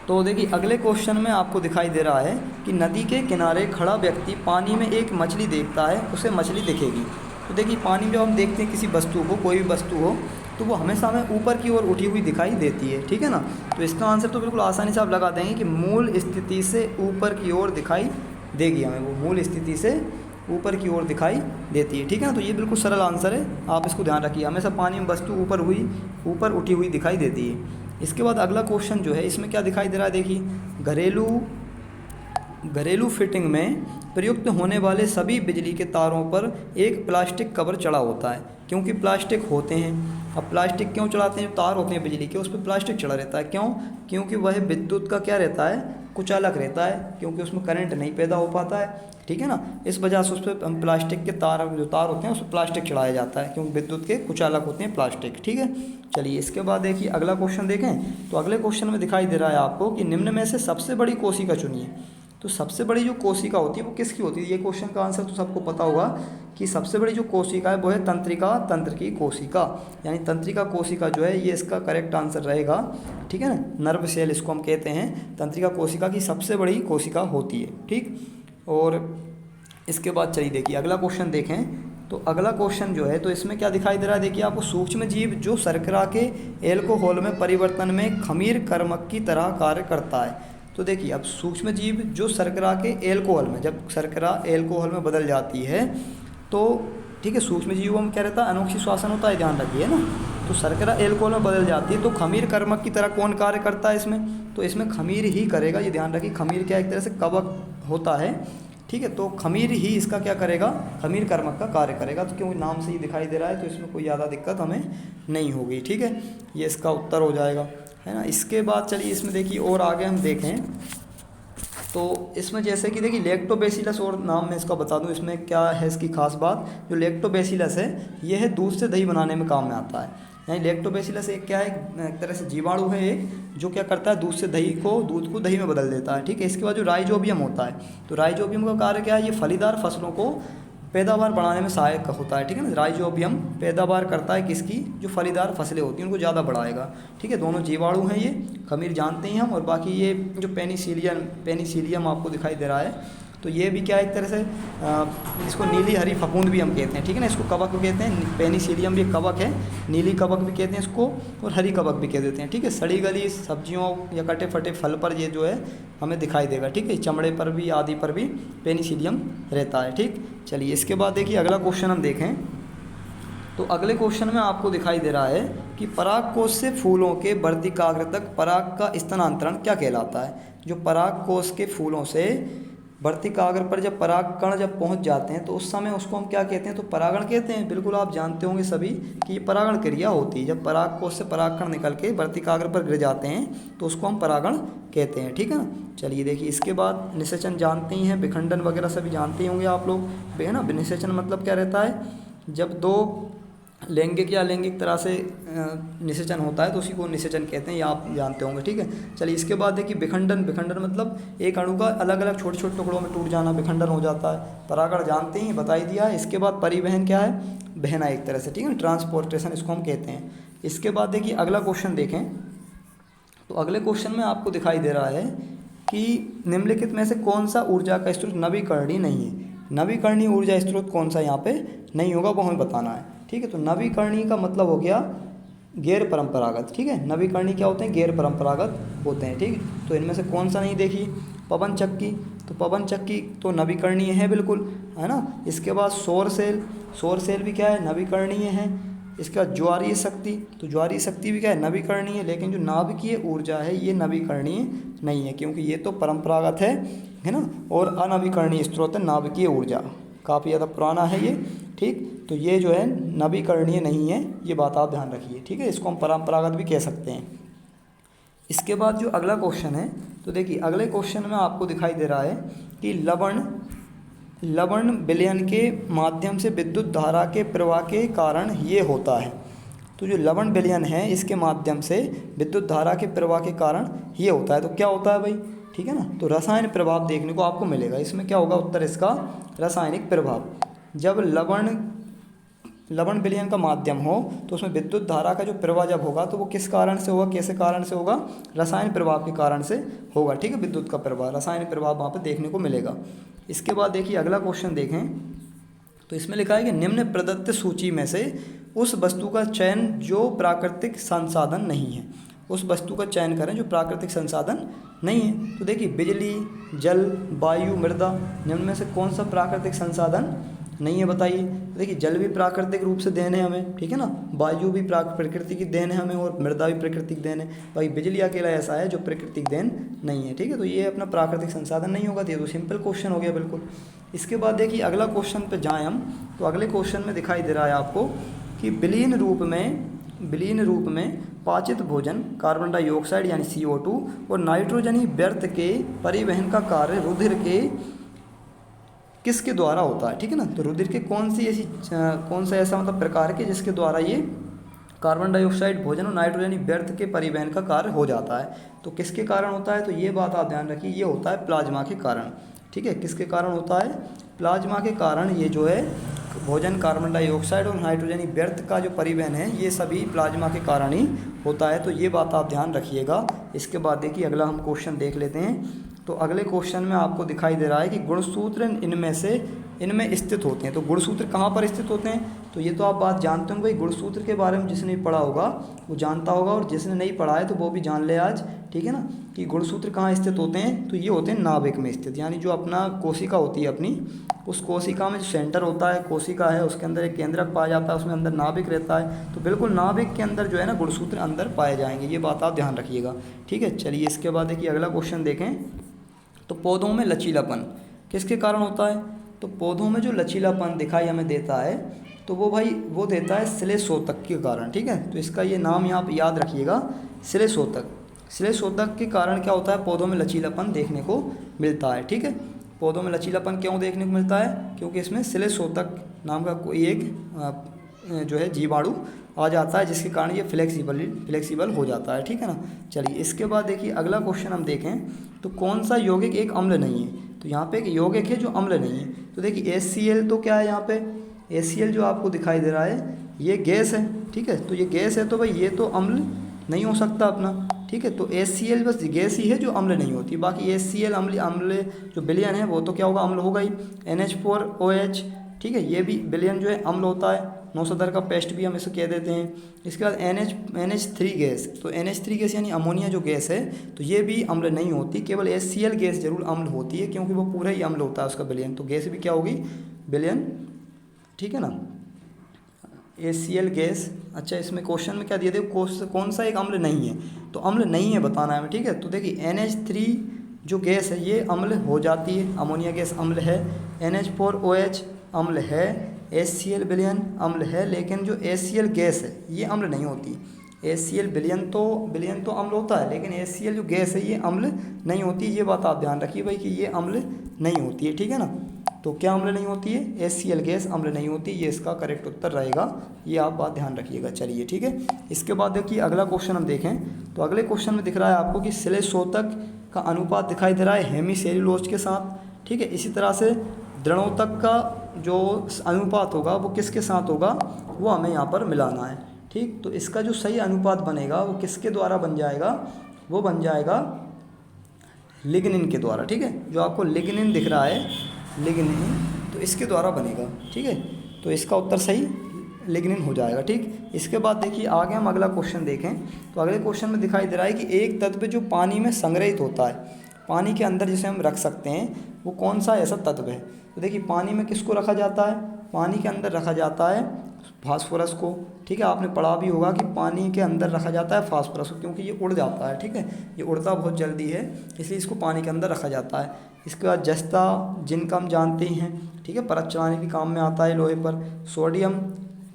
तो देखिए अगले क्वेश्चन में आपको दिखाई दे रहा है कि नदी के किनारे खड़ा व्यक्ति पानी में एक मछली देखता है, उसे मछली दिखेगी। तो देखिए पानी में जब हम देखते हैं किसी वस्तु को, कोई भी वस्तु हो, तो वो हमेशा हमें ऊपर की ओर उठी हुई दिखाई देती है, ठीक है ना। तो इसका आंसर तो बिल्कुल आसानी से आप लगा देंगे कि मूल स्थिति से ऊपर की ओर दिखाई देगी हमें, वो मूल स्थिति से ऊपर की ओर दिखाई देती है, ठीक है ना। तो ये बिल्कुल सरल आंसर है, आप इसको ध्यान रखिए, हमेशा पानी में वस्तु ऊपर उठी हुई दिखाई देती है। इसके बाद अगला क्वेश्चन जो है, इसमें क्या दिखाई दे रहा है, देखिए घरेलू फिटिंग में प्रयुक्त होने वाले सभी बिजली के तारों पर एक प्लास्टिक कवर चढ़ा होता है, क्योंकि प्लास्टिक होते हैं। अब प्लास्टिक क्यों चढ़ाते हैं, जो तार होते हैं बिजली के उस पर प्लास्टिक चढ़ा रहता है, क्यों, क्योंकि वह विद्युत का क्या रहता है, कुचालक रहता है, क्योंकि उसमें करंट नहीं पैदा हो पाता है, ठीक है ना। इस वजह से उस पर हम प्लास्टिक के तार, जो तार होते हैं उस पर प्लास्टिक चढ़ाया जाता है, क्योंकि विद्युत के कुचालक होते हैं प्लास्टिक, ठीक है। चलिए इसके बाद देखिए अगला क्वेश्चन देखें। तो अगले क्वेश्चन में दिखाई दे रहा है आपको कि निम्न में से सबसे बड़ी कोशिका चुनिए। तो सबसे बड़ी जो कोशिका होती है वो किसकी होती है, ये क्वेश्चन का आंसर तो सबको पता होगा कि सबसे बड़ी जो कोशिका है वो है तंत्रिका तंत्र की कोशिका, यानी तंत्रिका कोशिका जो है ये इसका करेक्ट आंसर रहेगा, ठीक है ना। नर्व सेल इसको हम कहते हैं, तंत्रिका कोशिका की सबसे बड़ी कोशिका होती है, ठीक। और इसके बाद चलिए देखिए अगला क्वेश्चन देखें। तो अगला क्वेश्चन जो है, तो इसमें क्या दिखाई दे रहा है, देखिए आपको, सूक्ष्म जीव जो शर्करा के एल्कोहल में परिवर्तन में खमीर कर्मक की तरह कार्य करता है। तो देखिए अब सूक्ष्म जीव जो शर्करा के एल्कोहल में, जब शर्करा एल्कोहल में बदल जाती है तो ठीक है, सूक्ष्म जीवों में क्या रहता है, अनोक्षी श्वसन होता है, ध्यान रखिए ना। तो शर्करा एल्कोहल में बदल जाती है तो खमीर कर्मक की तरह कौन कार्य करता है इसमें, तो इसमें खमीर ही करेगा, ये ध्यान रखिए। खमीर क्या एक तरह से कवक होता है, ठीक है, तो खमीर ही इसका क्या करेगा, खमीर कर्मक का कार्य करेगा। तो क्योंकि नाम से ही दिखाई दे रहा है तो इसमें कोई ज़्यादा दिक्कत हमें नहीं होगी, ठीक है, ये इसका उत्तर हो जाएगा, है ना। इसके बाद चलिए इसमें देखिए और आगे हम देखें। तो इसमें जैसे कि देखिए लैक्टोबैसिलस, और नाम मैं इसका बता दूं इसमें क्या है इसकी खास बात, जो लैक्टोबैसिलस है ये है दूध से दही बनाने में काम में आता है। यानी लैक्टोबैसिलस एक क्या है, एक तरह से जीवाणु है एक, जो क्या करता है दूध को दही में बदल देता है। ठीक है। इसके बाद जो राइजोबियम होता है, तो राइजोबियम का कार्य क्या है, ये फलीदार फसलों को पैदावार बढ़ाने में सहायक होता है। ठीक है ना। राइजोबियम पैदावार करता है किसकी, जो फलीदार फसलें होती हैं उनको ज़्यादा बढ़ाएगा। ठीक है। दोनों जीवाणु हैं ये, खमीर जानते हैं हम। और बाकी ये जो पेनिसिलियम आपको दिखाई दे रहा है, तो ये भी क्या है, एक तरह से इसको नीली हरी फफूंद भी हम कहते हैं। ठीक है ना। इसको कवक भी कहते हैं, पेनिसिलियम भी कवक है, नीली कवक भी कहते हैं इसको, और हरी कवक भी कह देते हैं। ठीक है। सड़ी गली सब्जियों या कटे फटे फल पर ये जो है हमें दिखाई देगा। ठीक है। चमड़े पर भी, आदि पर भी पेनिसिलियम रहता है। ठीक। चलिए इसके बाद देखिए अगला क्वेश्चन हम देखें, तो अगले क्वेश्चन में आपको दिखाई दे रहा है कि परागकोश से फूलों के वर्तिकाग्र तक पराग का स्थानांतरण क्या कहलाता है। जो परागकोश के फूलों से वर्तिकाग्र पर जब परागकण जब पहुंच जाते हैं तो उस समय उसको हम क्या कहते हैं, तो परागण कहते हैं। बिल्कुल आप जानते होंगे सभी कि ये परागण क्रिया होती है। जब परागकोश से परागकण निकल के वर्तिकाग्र पर गिर जाते हैं तो उसको हम परागण कहते हैं। ठीक है ना। चलिए देखिए इसके बाद निषेचन जानते ही हैं, विखंडन वगैरह सभी जानते ही होंगे आप लोग, है ना। निषेचन मतलब क्या रहता है, जब दो लैंगिक या अलैंगिक तरह से निषेचन होता है तो उसी को निषेचन कहते हैं, ये आप जानते होंगे। ठीक है। चलिए इसके बाद देखिए विखंडन मतलब एक अणु का अलग अलग छोटे छोटे टुकड़ों में टूट जाना विखंडन हो जाता है। परागण जानते ही, बता ही दिया है। इसके बाद परिवहन क्या है, बहना एक तरह से। ठीक है। ट्रांसपोर्टेशन इसको हम कहते हैं। इसके बाद देखिए अगला क्वेश्चन देखें, तो अगले क्वेश्चन में आपको दिखाई दे रहा है कि निम्नलिखित में से कौन सा ऊर्जा का स्रोत नवीकरणीय नहीं है। नवीकरणीय ऊर्जा स्रोत कौन सा यहाँ पे नहीं होगा, वो हमें बताना है। ठीक है। तो नवीकरणीय का मतलब हो गया गैर परंपरागत। ठीक है। नवीकरणीय क्या होते हैं, गैर परंपरागत होते हैं। ठीक। तो इनमें से कौन सा नहीं, देखिए पवन चक्की, तो पवन चक्की तो नवीकरणीय है बिल्कुल, है ना। इसके बाद सौर सेल भी क्या है, नवीकरणीय है। इसके बाद ज्वारीय शक्ति, तो ज्वारीय शक्ति भी क्या है, नवीकरणीय है। लेकिन जो नाभिकीय ऊर्जा है ये नवीकरणीय नहीं है, क्योंकि ये तो परंपरागत है ना। और अनवीकरणीय स्रोत है नाभिकीय ऊर्जा, काफ़ी ज़्यादा पुराना है ये। ठीक। तो ये जो है नवीकरणीय नहीं है, ये बात आप ध्यान रखिए। ठीक है। इसको हम परंपरागत भी कह सकते हैं। इसके बाद जो अगला क्वेश्चन है, तो देखिए अगले क्वेश्चन में आपको दिखाई दे रहा है कि लवण विलयन के माध्यम से विद्युत धारा के प्रवाह के कारण ये होता है। तो जो लवण विलयन है इसके माध्यम से विद्युत धारा के प्रवाह के कारण ये होता है। तो क्या होता है भाई, ठीक है ना। तो रासायनिक प्रभाव देखने को आपको मिलेगा। इसमें क्या होगा, उत्तर इसका रासायनिक प्रभाव। जब लवण विलयन का माध्यम हो तो उसमें विद्युत धारा का जो प्रवाह जब होगा तो वो किस कारण से होगा, कैसे कारण से होगा, रासायनिक प्रभाव के कारण से होगा। ठीक है। विद्युत का प्रवाह, रासायनिक प्रभाव वहाँ पे देखने को मिलेगा। इसके बाद देखिए अगला क्वेश्चन देखें, तो इसमें लिखा है कि निम्न प्रदत्त सूची में से उस वस्तु का चयन जो प्राकृतिक संसाधन नहीं है। उस वस्तु का चयन करें जो प्राकृतिक संसाधन नहीं है। तो देखिए बिजली, जल, वायु, मृदा, निम्न में से कौन सा प्राकृतिक संसाधन नहीं है, बताइए। तो देखिए जल भी प्राकृतिक रूप से देन है हमें, ठीक है ना। वायु भी प्रकृति की देन है हमें, और मृदा भी प्राकृतिक देन है। भाई बिजली अकेला ऐसा है जो प्राकृतिक देन नहीं है। ठीक है। तो ये अपना प्राकृतिक संसाधन नहीं होगा। तो ये तो सिंपल क्वेश्चन हो गया बिल्कुल। इसके बाद देखिए अगला क्वेश्चन पे जाएं हम, तो अगले क्वेश्चन में दिखाई दे रहा है आपको कि विलीन रूप में पाचित भोजन कार्बन डाइऑक्साइड यानी CO2 और नाइट्रोजनी व्यर्थ के परिवहन का कार्य रुधिर के किसके द्वारा होता है। ठीक है ना। तो रुधिर के कौन सा ऐसा मतलब प्रकार के जिसके द्वारा ये कार्बन डाइऑक्साइड भोजन और नाइट्रोजनी व्यर्थ के परिवहन का कार्य हो जाता है। तो किसके कारण होता है, तो ये बात आप ध्यान रखिए, ये होता है प्लाज्मा के कारण। ठीक है। किसके कारण होता है, प्लाज्मा के कारण ये जो है भोजन, कार्बन डाइऑक्साइड और नाइट्रोजनी व्यर्थ का जो परिवहन है ये सभी प्लाज्मा के कारण ही होता है। तो ये बात आप ध्यान रखिएगा। इसके बाद देखिए अगला हम क्वेश्चन देख लेते हैं। तो अगले क्वेश्चन में आपको दिखाई दे रहा है कि गुणसूत्र इनमें स्थित होते हैं। तो गुणसूत्र कहाँ पर स्थित होते हैं, तो ये तो आप बात जानते होंगे भाई। गुणसूत्र के बारे में जिसने पढ़ा होगा वो जानता होगा, और जिसने नहीं पढ़ा है तो वो भी जान ले आज। ठीक है ना। कि गुणसूत्र कहाँ स्थित होते हैं, तो ये होते हैं नाभिक में स्थित, यानी जो अपना कोशिका होती है अपनी, उस कोशिका में जो सेंटर होता है कोशिका है, उसके अंदर एक केंद्रक पाया जाता है, उसमें अंदर नाभिक रहता है। तो बिल्कुल नाभिक के अंदर जो है ना गुणसूत्र अंदर पाए जाएंगे, ये बात आप ध्यान रखिएगा। ठीक है। चलिए इसके बाद देखिए अगला क्वेश्चन देखें, तो पौधों में लचीलापन किसके कारण होता है। तो पौधों में जो लचीलापन दिखाई हमें देता है तो वो देता है शिलेशोतक के कारण। ठीक है। तो इसका ये नाम यहाँ पे याद रखिएगा, शिलेशोतक के कारण क्या होता है, पौधों में लचीलापन देखने को मिलता है। ठीक है। पौधों में लचीलापन क्यों देखने को मिलता है, क्योंकि इसमें शिलेशोतक नाम का कोई एक जो है जीवाणु आ जाता है, जिसके कारण ये फ्लेक्सिबल हो जाता है, ठीक है ना। चलिए इसके बाद देखिए अगला क्वेश्चन हम देखें तो कौन सा यौगिक एक अम्ल नहीं है। तो यहाँ पे एक यौगिक है जो अम्ल नहीं है। तो देखिए HCl तो क्या है, यहाँ पे HCl जो आपको दिखाई दे रहा है ये गैस है, ठीक है। तो ये गैस है तो भाई ये तो अम्ल नहीं हो सकता अपना, ठीक है। तो HCl बस गैस ही है जो अम्ल नहीं होती, बाकी HCl अम्ल जो विलयन है वो तो क्या होगा, अम्ल होगा ही। NH4OH, ठीक है, ये भी विलयन जो है अम्ल होता है। नौसदर का पेस्ट भी हम इसे कह देते हैं। इसके बाद NH3 गैस, तो NH3 गैस यानी अमोनिया जो गैस है तो ये भी अम्ल नहीं होती, केवल HCl गैस जरूर अम्ल होती है, क्योंकि वो पूरा ही अम्ल होता है उसका विलयन। तो गैस भी क्या होगी, विलयन, ठीक है ना। HCl gas. अच्छा इसमें क्वेश्चन में क्या दिया, देखो कौन सा एक अम्ल नहीं है, तो अम्ल नहीं है बताना है हमें, ठीक है। तो देखिए NH3 जो गैस है ये अम्ल हो जाती है, अमोनिया गैस अम्ल है। NH4OH अम्ल है। HCl विलयन अम्ल है, लेकिन जो HCl गैस है ये अम्ल नहीं होती। HCl विलयन तो अम्ल होता है, लेकिन HCl जो गैस है ये अम्ल नहीं होती। ये बात आप ध्यान रखिए भाई कि ये अम्ल नहीं होती है, ठीक है ना। तो क्या अम्ल नहीं होती है, HCl गैस अम्ल नहीं होती, ये इसका करेक्ट उत्तर रहेगा, ये आप बात ध्यान रखिएगा। चलिए ठीक है, इसके बाद देखिए अगला क्वेश्चन हम देखें तो अगले क्वेश्चन में दिख रहा है आपको कि शिलेशोतक का अनुपात दिखाई दे रहा है हेमीसेल्यूलोज के साथ, ठीक है। इसी तरह से दृढ़ोतक का जो अनुपात होगा वो किसके साथ होगा, वो हमें यहाँ पर मिलाना है, ठीक। तो इसका जो सही अनुपात बनेगा वो किसके द्वारा बन जाएगा, वो बन जाएगा लिग्निन के द्वारा, ठीक है। जो आपको लिग्निन दिख रहा है, लिग्निन, तो इसके द्वारा बनेगा, ठीक है। तो इसका उत्तर सही लिग्निन हो जाएगा, ठीक। इसके बाद देखिए आगे हम अगला क्वेश्चन देखें तो अगले क्वेश्चन में दिखाई दे रहा है कि एक तत्व जो पानी में संग्रहित होता है, पानी के अंदर जिसे हम रख सकते हैं, वो कौन सा ऐसा तत्व है। तो देखिए पानी में किसको रखा जाता है, पानी के अंदर रखा जाता है फास्फोरस को, ठीक है। आपने पढ़ा भी होगा कि पानी के अंदर रखा जाता है फास्फोरस को, क्योंकि ये उड़ जाता है, ठीक है, ये उड़ता बहुत जल्दी है, इसलिए इसको पानी के अंदर रखा जाता है। इसके बाद जस्ता, जिनका हम जानते ही हैं, ठीक है, परत चलाने के काम में आता है लोहे पर। सोडियम,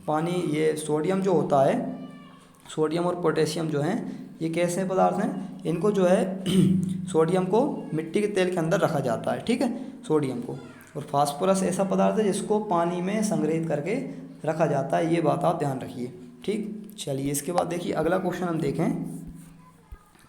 पानी, ये सोडियम जो होता है, सोडियम और पोटेशियम जो हैं ये कैसे पदार्थ हैं, इनको जो है सोडियम को मिट्टी के तेल के अंदर रखा जाता है, ठीक है, सोडियम को। और फास्फोरस ऐसा पदार्थ है जिसको पानी में संग्रहित करके रखा जाता है, ये बात आप ध्यान रखिए, ठीक। चलिए इसके बाद देखिए अगला क्वेश्चन हम देखें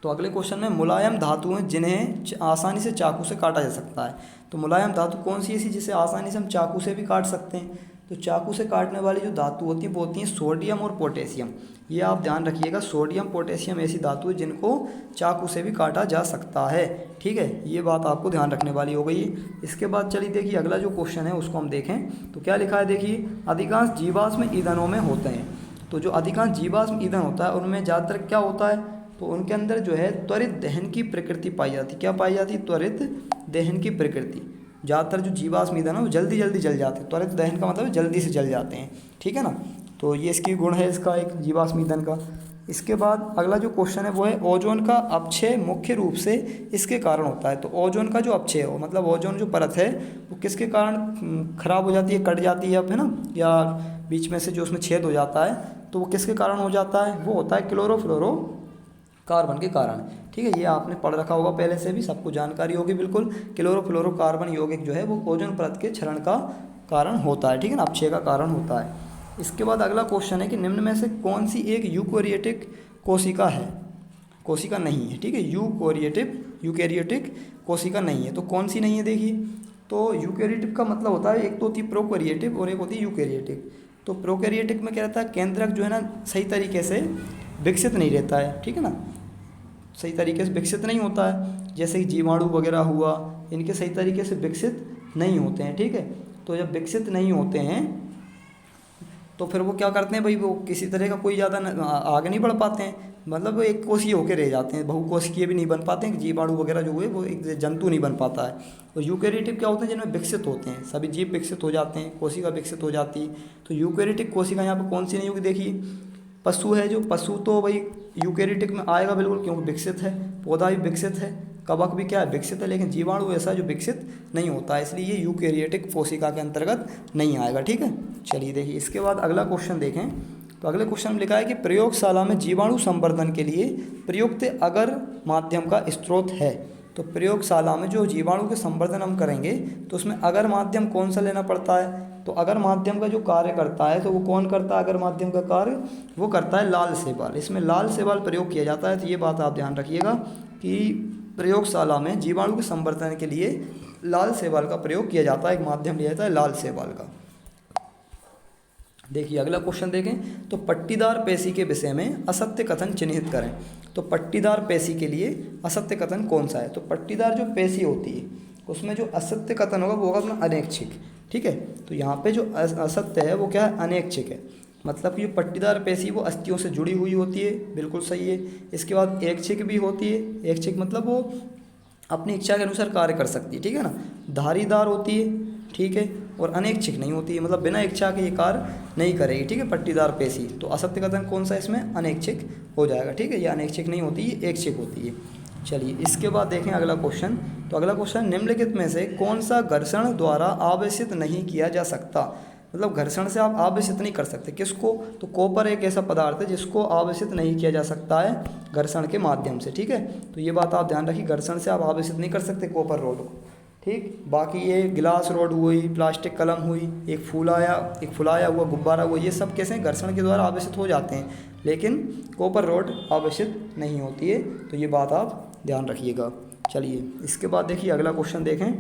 तो अगले क्वेश्चन में मुलायम धातु हैं जिन्हें आसानी से चाकू से काटा जा सकता है। तो मुलायम धातु कौन सी ऐसी जिसे आसानी से हम चाकू से भी काट सकते हैं। तो चाकू से काटने वाली जो धातु होती है वो होती हैं सोडियम और पोटेशियम, ये आप ध्यान रखिएगा। सोडियम पोटेशियम ऐसी धातु है जिनको चाकू से भी काटा जा सकता है, ठीक है, ये बात आपको ध्यान रखने वाली हो गई। इसके बाद चलिए देखिए अगला जो क्वेश्चन है उसको हम देखें तो क्या लिखा है, देखिए अधिकांश जीवाश्म ईंधनों में होते हैं। तो जो अधिकांश जीवाश्म ईंधन होता है उनमें ज़्यादातर क्या होता है, तो उनके अंदर जो है त्वरित दहन की प्रकृति पाई जाती है। क्या पाई जाती है, त्वरित दहन की प्रकृति। ज़्यादातर जो जीवाश्म ईंधन है वो जल्दी जल्दी जल जाते हैं, त्वरित दहन का मतलब जल्दी से जल जाते हैं, ठीक है ना। तो ये इसकी गुण है इसका एक जीवाश्म ईंधन का। इसके बाद अगला जो क्वेश्चन है वो है ओजोन का अपक्षय मुख्य रूप से इसके कारण होता है। तो ओजोन का जो अपक्षय हो मतलब ओजोन जो परत है वो किसके कारण खराब हो जाती है, कट जाती है, है ना, या बीच में से जो उसमें छेद हो जाता है, तो वो किसके कारण हो जाता है, वो होता है क्लोरोफ्लोरो कार्बन के कारण, ठीक है। ये आपने पढ़ रखा होगा पहले से भी, सबको जानकारी होगी बिल्कुल। क्लोरोफ्लोरोकार्बन यौगिक जो है वो ओजोन परत के क्षरण का कारण होता है, ठीक है ना, अपक्षय का कारण होता है। इसके बाद अगला क्वेश्चन है कि निम्न में से कौन सी एक यूकैरियोटिक कोशिका है, कोशिका नहीं है, ठीक है, यूकैरियोटिक कोशिका नहीं है। तो कौन सी नहीं है, देखिए तो यूकैरियोटिक का मतलब होता है एक तो होती है प्रोकैरियोटिक और एक होती है यूकैरियोटिक। तो प्रोकैरियोटिक में क्या रहता है, केंद्रक जो है ना सही तरीके से विकसित नहीं रहता है, ठीक है ना, सही तरीके से विकसित नहीं होता है। जैसे कि जीवाणु वगैरह हुआ, इनके सही तरीके से विकसित नहीं होते हैं, ठीक है। तो जब विकसित नहीं होते हैं तो फिर वो क्या करते हैं भाई, वो किसी तरह का कोई ज़्यादा आगे नहीं बढ़ पाते हैं, मतलब वो एक कोशिकीय होकर रह जाते हैं, बहुकोशिकीय भी नहीं बन पाते हैं, जीवाणु वगैरह जो हुए वो एक जंतु नहीं बन पाता है। तो यूकैरियोटिक क्या होते हैं, जिनमें विकसित होते हैं, सभी जीव विकसित हो जाते हैं, कोशिका विकसित हो जाती है। तो यूकैरियोटिक कोशिका यहाँ पर कौन सी नहीं होगी, देखिए पशु है, जो पशु तो भाई यूकैरियोटिक में आएगा बिल्कुल, क्योंकि विकसित है, पौधा भी विकसित है, कवक भी क्या है, विकसित है, लेकिन जीवाणु ऐसा जो विकसित नहीं होता है, इसलिए ये यूकैरियोटिक कोशिका के अंतर्गत नहीं आएगा, ठीक है। चलिए देखिए इसके बाद अगला क्वेश्चन देखें तो अगले क्वेश्चन में लिखा है कि प्रयोगशाला में जीवाणु संवर्धन के लिए प्रयुक्त अगर माध्यम का स्रोत है। तो प्रयोगशाला में जो जीवाणु के संवर्धन हम करेंगे तो उसमें अगर माध्यम कौन सा लेना पड़ता है, तो अगर माध्यम का जो कार्य करता है तो वो कौन करता है, अगर माध्यम का कार्य वो करता है लाल शैवाल। इसमें लाल शैवाल प्रयोग किया जाता है। तो ये बात आप ध्यान रखिएगा कि प्रयोगशाला में जीवाणु के संवर्धन के लिए लाल शैवाल का प्रयोग किया जाता है, एक माध्यम लिया जाता है लाल शैवाल का। देखिए अगला क्वेश्चन देखें, तो पट्टीदार पेशी के विषय में असत्य कथन चिन्हित करें। तो पट्टीदार पेशी के लिए असत्य कथन कौन सा है, तो पट्टीदार जो पेशी होती है उसमें जो असत्य कथन होगा वो होगा अपना अनैच्छिक। ठीक है, तो यहाँ पे जो असत्य है वो क्या है, अनैच्छिक है। मतलब कि जो पट्टीदार पेशी वो अस्थियों से जुड़ी हुई होती है, बिल्कुल सही है। इसके बाद ऐच्छिक भी होती है, ऐच्छिक मतलब वो अपनी इच्छा के अनुसार कार्य कर सकती है। ठीक है ना, धारीदार होती है, ठीक है, और अनैच्छिक नहीं होती है, मतलब बिना इच्छा के ये कार्य नहीं करेगी। ठीक है, पट्टीदार पेशी। तो असत्य कथन कौन सा इसमें, अनैच्छिक हो जाएगा। ठीक है, ये अनैच्छिक नहीं होती, ये ऐच्छिक होती है। चलिए इसके बाद देखें अगला क्वेश्चन। तो अगला क्वेश्चन, निम्नलिखित में से कौन सा घर्षण द्वारा आवेशित नहीं किया जा सकता। मतलब घर्षण से आप आवेशित नहीं कर सकते किसको, तो कॉपर एक ऐसा पदार्थ है जिसको आवेशित नहीं किया जा सकता है घर्षण के माध्यम से। ठीक है, तो ये बात आप ध्यान रखिए, घर्षण से आप आवेशित नहीं कर सकते कॉपर रोड को। ठीक, बाकी ये गिलास रोड हुई, प्लास्टिक कलम हुई, एक फुलाया हुआ गुब्बारा हुआ, ये सब कैसे घर्षण के द्वारा आवेशित हो जाते हैं, लेकिन कॉपर रोड आवेशित नहीं होती है। तो ये बात आप ध्यान रखिएगा। चलिए इसके बाद देखिए अगला क्वेश्चन देखें,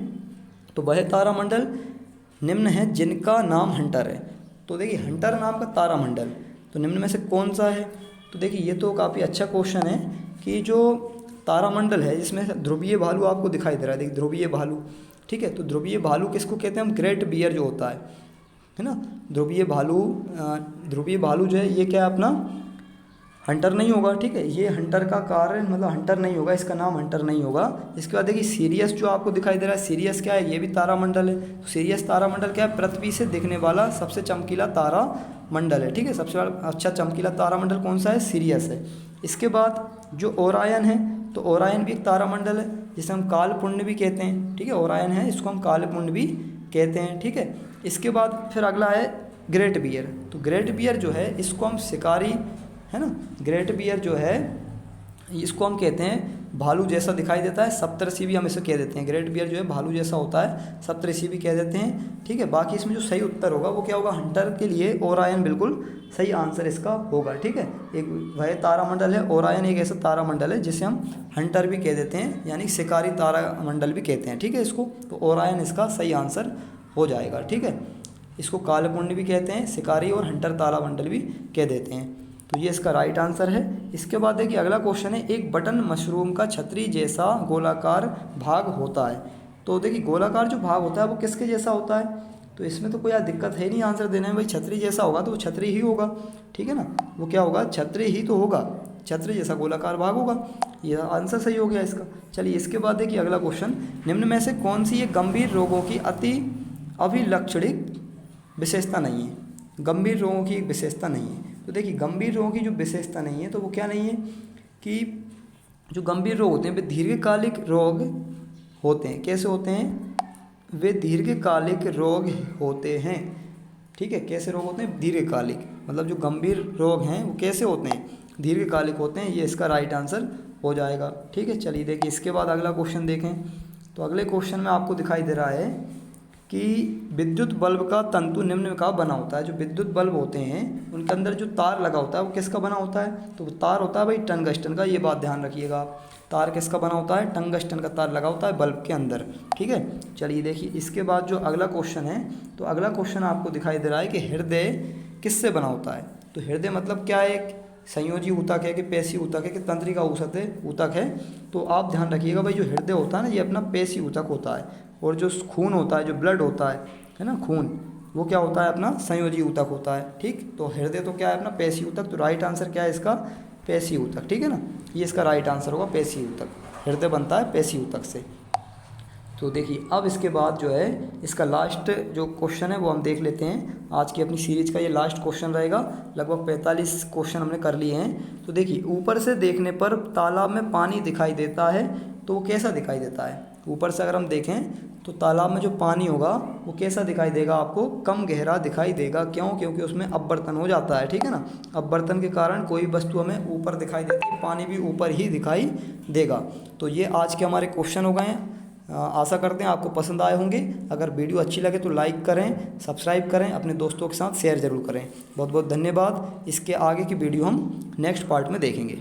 तो वह तारामंडल निम्न है जिनका नाम हंटर है। तो देखिए हंटर नाम का तारामंडल तो निम्न में से कौन सा है। तो देखिए ये तो काफ़ी अच्छा क्वेश्चन है कि जो तारामंडल है जिसमें ध्रुवीय भालू आपको दिखाई दे रहा है, देखिए ध्रुवीय भालू। ठीक है, तो ध्रुवीय भालू किसको कहते हैं हम, ग्रेट बियर जो होता है ना। ध्रुवीय भालू जो है ये क्या है अपना हंटर नहीं होगा। ठीक है, ये हंटर का कार्य मतलब हंटर नहीं होगा, इसका नाम हंटर नहीं होगा। इसके बाद देखिए सीरियस जो आपको दिखाई दे रहा है, सीरियस क्या है, ये भी तारामंडल है। तो सीरियस तारामंडल क्या है, पृथ्वी से दिखने वाला सबसे चमकीला तारामंडल है। ठीक है, सबसे अच्छा चमकीला तारामंडल कौन सा है, सीरियस है। इसके बाद जो ओरायन है, तो ओरायन भी एक तारामंडल है जिसे हम कालपुण्य भी कहते हैं। ठीक है, ओरायन है, इसको हम कालपुण्य भी कहते हैं। ठीक है, इसके बाद फिर अगला है ग्रेट बियर। तो ग्रेट बियर जो है इसको हम शिकारी है ना, ग्रेट बियर जो है इसको हम कहते हैं भालू जैसा दिखाई देता है, सप्तऋषि भी हम इसे कह देते हैं। ग्रेट बियर जो है भालू जैसा होता है, सप्तऋषि भी कह देते हैं। ठीक है, बाकी इसमें जो सही उत्तर होगा वो क्या होगा, हंटर के लिए ओरायन बिल्कुल सही आंसर इसका होगा। ठीक है, एक वह तारामंडल है, ओरायन एक ऐसा तारामंडल है जिसे हम हंटर भी कह देते हैं, यानी शिकारी तारामंडल भी कहते हैं। ठीक है, इसको तो ओरायन इसका सही आंसर हो जाएगा। ठीक है, इसको कालपुण्य भी कहते हैं, शिकारी और हंटर तारामंडल भी कह देते हैं। तो ये इसका राइट आंसर है। इसके बाद देखिए अगला क्वेश्चन है, एक बटन मशरूम का छतरी जैसा गोलाकार भाग होता है। तो देखिए गोलाकार जो भाग होता है वो किसके जैसा होता है, तो इसमें तो कोई यार दिक्कत है नहीं आंसर देने में, भाई छतरी जैसा होगा तो वो छतरी ही होगा। ठीक है ना, वो क्या होगा, छतरी ही तो होगा, छतरी जैसा गोलाकार भाग होगा। ये आंसर सही हो गया इसका। चलिए इसके बाद देखिए अगला क्वेश्चन, निम्न में से कौन सी ये गंभीर रोगों की अति अभिलक्षणिक विशेषता नहीं है। गंभीर रोगों की एक विशेषता नहीं है। तो देखिए गंभीर रोगों की जो विशेषता नहीं है तो वो क्या नहीं है कि जो गंभीर रोग होते हैं वे दीर्घकालिक रोग होते हैं। कैसे होते हैं, वे दीर्घकालिक रोग होते हैं। ठीक है, कैसे रोग होते हैं, दीर्घकालिक, मतलब जो गंभीर रोग हैं वो कैसे होते हैं, दीर्घकालिक होते हैं। ये इसका राइट आंसर हो जाएगा। ठीक है, चलिए देखिए इसके बाद अगला क्वेश्चन देखें। तो अगले क्वेश्चन में आपको दिखाई दे रहा है कि विद्युत बल्ब का तंतु निम्न का बना होता है। जो विद्युत बल्ब होते हैं उनके अंदर जो तार लगा होता है वो किसका बना होता है, तो वो तार होता है भाई टंगस्टन का। ये बात ध्यान रखिएगा, तार किसका बना होता है, टंगस्टन का तार लगा होता है बल्ब के अंदर। ठीक है, चलिए देखिए इसके बाद जो अगला क्वेश्चन है, तो अगला क्वेश्चन आपको दिखाई दे रहा है कि हृदय किससे बना होता है। तो हृदय मतलब क्या है, एक संयोजी ऊतक है कि पेशी ऊतक है कि तंत्रिका ऊतक है। तो आप ध्यान रखिएगा भाई, जो हृदय होता है ना ये अपना पेशी ऊतक होता है, और जो खून होता है, जो ब्लड होता है ना खून, वो क्या होता है अपना संयोजी ऊतक होता है। ठीक, तो हृदय तो क्या है अपना पेशी ऊतक। तो राइट आंसर क्या है इसका, पेशी ऊतक। ठीक है ना, ये इसका राइट आंसर होगा, पेशी ऊतक। हृदय बनता है पेशी ऊतक से। तो देखिए अब इसके बाद जो है इसका लास्ट जो क्वेश्चन है वो हम देख लेते हैं। आज की अपनी सीरीज का ये लास्ट क्वेश्चन रहेगा। लगभग 45 क्वेश्चन हमने कर लिए हैं। तो देखिए ऊपर से देखने पर तालाब में पानी दिखाई देता है, तो वो कैसा दिखाई देता है। ऊपर से अगर हम देखें तो तालाब में जो पानी होगा वो कैसा दिखाई देगा आपको, कम गहरा दिखाई देगा। क्यों? क्योंकि उसमें अपवर्तन हो जाता है, ठीक है ना। अपवर्तन के कारण कोई वस्तु हमें ऊपर दिखाई देती है, पानी भी ऊपर ही दिखाई देगा। तो ये आज के हमारे क्वेश्चन हो गए हैं। आशा करते हैं आपको पसंद आए होंगे। अगर वीडियो अच्छी लगे तो लाइक करें, सब्सक्राइब करें, अपने दोस्तों के साथ शेयर ज़रूर करें। बहुत बहुत धन्यवाद। इसके आगे की वीडियो हम नेक्स्ट पार्ट में देखेंगे।